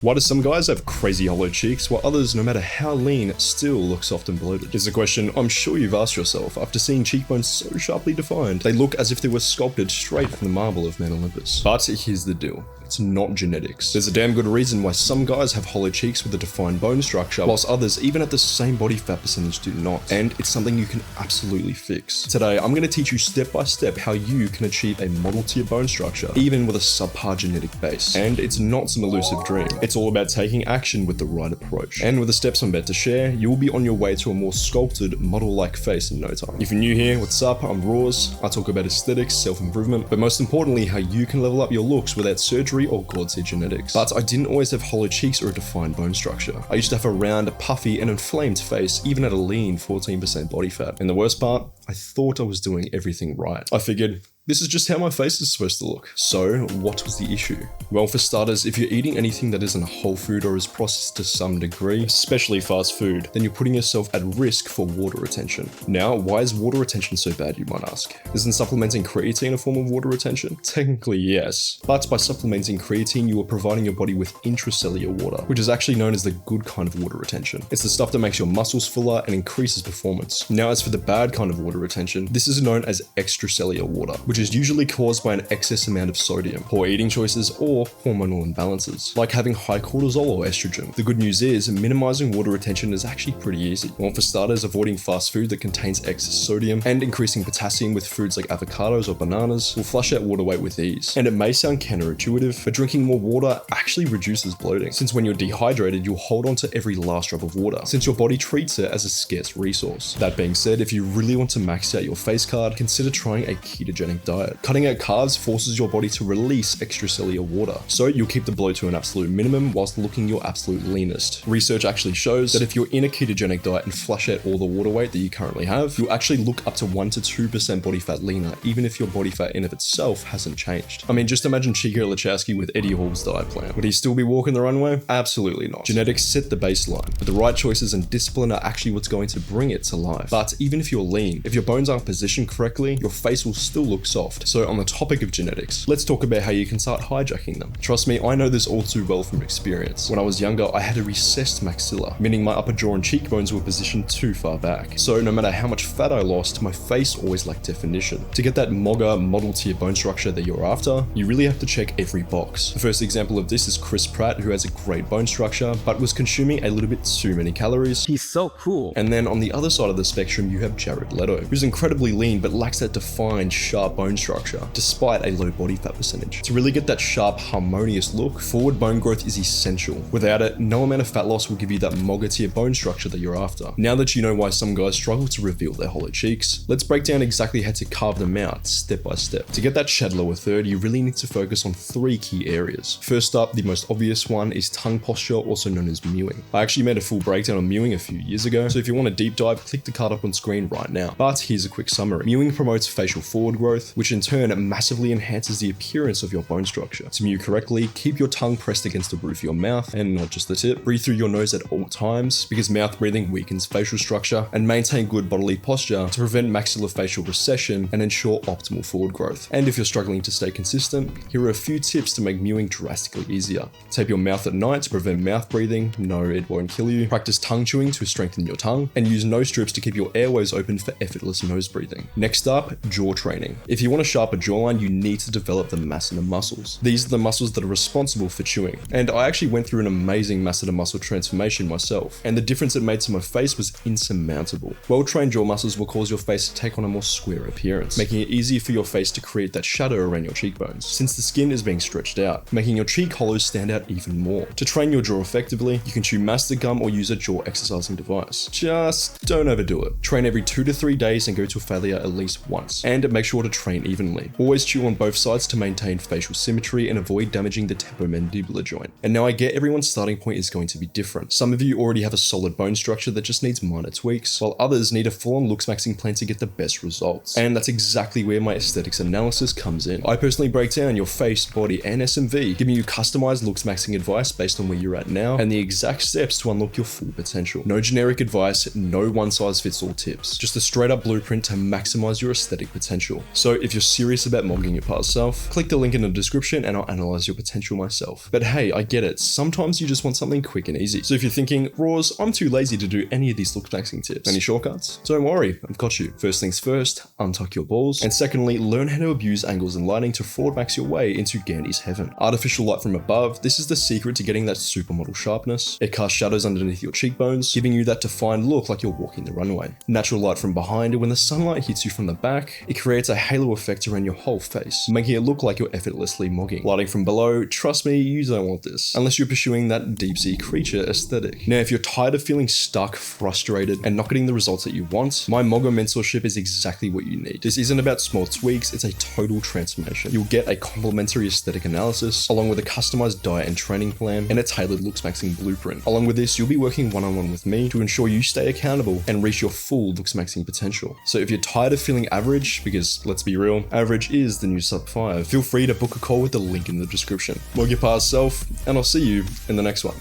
Why do some guys have crazy hollow cheeks while others, no matter how lean, still look soft and bloated? Is a question I'm sure you've asked yourself after seeing cheekbones so sharply defined, they look as if they were sculpted straight from the marble of Mount Olympus. But here's the deal. It's not genetics. There's a damn good reason why some guys have hollow cheeks with a defined bone structure, whilst others, even at the same body fat percentage, do not. And it's something you can absolutely fix. Today, I'm going to teach you step by step how you can achieve a model to your bone structure, even with a subpar genetic base. And it's not some elusive dream. It's all about taking action with the right approach. And with the steps I'm about to share, you will be on your way to a more sculpted, model-like face in no time. If you're new here, what's up? I'm Rorz. I talk about aesthetics, self-improvement, but most importantly, how you can level up your looks without surgery or God's genetics. But I didn't always have hollow cheeks or a defined bone structure. I used to have a round, puffy, and inflamed face, even at a lean 14% body fat. And the worst part, I thought I was doing everything right. I figured, this is just how my face is supposed to look. So what was the issue? Well, for starters, if you're eating anything that isn't whole food or is processed to some degree, especially fast food, then you're putting yourself at risk for water retention. Now, why is water retention so bad, you might ask? Isn't supplementing creatine a form of water retention? Technically, yes. But by supplementing creatine, you are providing your body with intracellular water, which is actually known as the good kind of water retention. It's the stuff that makes your muscles fuller and increases performance. Now, as for the bad kind of water retention, this is known as extracellular water, which is usually caused by an excess amount of sodium, poor eating choices, or hormonal imbalances, like having high cortisol or estrogen. The good news is, minimizing water retention is actually pretty easy. Well, for starters, avoiding fast food that contains excess sodium and increasing potassium with foods like avocados or bananas will flush out water weight with ease. And it may sound counterintuitive, but drinking more water actually reduces bloating, since when you're dehydrated, you'll hold on to every last drop of water, since your body treats it as a scarce resource. That being said, if you really want to max out your face card, consider trying a ketogenic diet. Cutting out carbs forces your body to release extracellular water, so you'll keep the bloat to an absolute minimum whilst looking your absolute leanest. Research actually shows that if you're in a ketogenic diet and flush out all the water weight that you currently have, you'll actually look up to 1 to 2% body fat leaner, even if your body fat in of itself hasn't changed. I mean, just imagine Chico Lachowski with Eddie Hall's diet plan. Would he still be walking the runway? Absolutely not. Genetics set the baseline, but the right choices and discipline are actually what's going to bring it to life. But even if you're lean, if your bones aren't positioned correctly, your face will still look soft. So on the topic of genetics, let's talk about how you can start hijacking them. Trust me, I know this all too well from experience. When I was younger, I had a recessed maxilla, meaning my upper jaw and cheekbones were positioned too far back. So no matter how much fat I lost, my face always lacked definition. To get that MOGA model to your bone structure that you're after, you really have to check every box. The first example of this is Chris Pratt, who has a great bone structure, but was consuming a little bit too many calories. He's so cool. And then on the other side of the spectrum, you have Jared Leto, who's incredibly lean but lacks that defined, sharp bone structure, despite a low body fat percentage. To really get that sharp, harmonious look, forward bone growth is essential. Without it, no amount of fat loss will give you that MOGA to your bone structure that you're after. Now that you know why some guys struggle to reveal their hollow cheeks, let's break down exactly how to carve them out step by step. To get that shed lower third, you really need to focus on 3 key areas. First up, the most obvious one is tongue posture, also known as mewing. I actually made a full breakdown on mewing a few years ago, so if you want a deep dive, click the card up on screen right now. But here's a quick summary. Mewing promotes facial forward growth, which in turn massively enhances the appearance of your bone structure. To mew correctly, keep your tongue pressed against the roof of your mouth, and not just the tip. Breathe through your nose at all times, because mouth breathing weakens facial structure, and maintain good bodily posture to prevent maxillofacial recession and ensure optimal forward growth. And if you're struggling to stay consistent, here are a few tips to make mewing drastically easier. Tape your mouth at night to prevent mouth breathing. No, it won't kill you. Practice tongue chewing to strengthen your tongue, and use nose strips to keep your airways open for effortless nose breathing. Next up, jaw training. If you want a sharper jawline, you need to develop the masseter muscles. These are the muscles that are responsible for chewing. And I actually went through an amazing masseter muscle transformation myself, and the difference it made to my face was insurmountable. Well-trained jaw muscles will cause your face to take on a more square appearance, making it easier for your face to create that shadow around your cheekbones, since the skin is being stretched out, making your cheek hollows stand out even more. To train your jaw effectively, you can chew masseter gum or use a jaw exercising device. Just don't overdo it. Train every 2 to 3 days and go to failure at least once. And make sure to train evenly. Always chew on both sides to maintain facial symmetry and avoid damaging the temporomandibular joint. And now I get everyone's starting point is going to be different. Some of you already have a solid bone structure that just needs minor tweaks, while others need a full-on Looksmaxxing plan to get the best results. And that's exactly where my aesthetics analysis comes in. I personally break down your face, body, and SMV, giving you customized Looksmaxxing advice based on where you're at now and the exact steps to unlock your full potential. No generic advice, no one-size-fits-all tips, just a straight-up blueprint to maximize your aesthetic potential. So if you're serious about mogging your past self, click the link in the description and I'll analyze your potential myself. But hey, I get it. Sometimes you just want something quick and easy. So if you're thinking, Rorz, I'm too lazy to do any of these Looksmaxxing tips. Any shortcuts? Don't worry, I've got you. First things first, untuck your balls. And secondly, learn how to abuse angles and lighting to fraud max your way into Gandy's heaven. Artificial light from above, this is the secret to getting that supermodel sharpness. It casts shadows underneath your cheekbones, giving you that defined look like you're walking the runway. Natural light from behind, when the sunlight hits you from the back, it creates a halo effect around your whole face, making it look like you're effortlessly mogging. Lighting from below, trust me, you don't want this, unless you're pursuing that deep sea creature aesthetic. Now, if you're tired of feeling stuck, frustrated, and not getting the results that you want, my Mogger mentorship is exactly what you need. This isn't about small tweaks, it's a total transformation. You'll get a complimentary aesthetic analysis, along with a customized diet and training plan, and a tailored Looksmaxxing blueprint. Along with this, you'll be working one-on-one with me to ensure you stay accountable and reach your full Looksmaxxing potential. So if you're tired of feeling average, because let's be real, average is the new sub 5, feel free to book a call with the link in the description. Mog your past self, and I'll see you in the next one.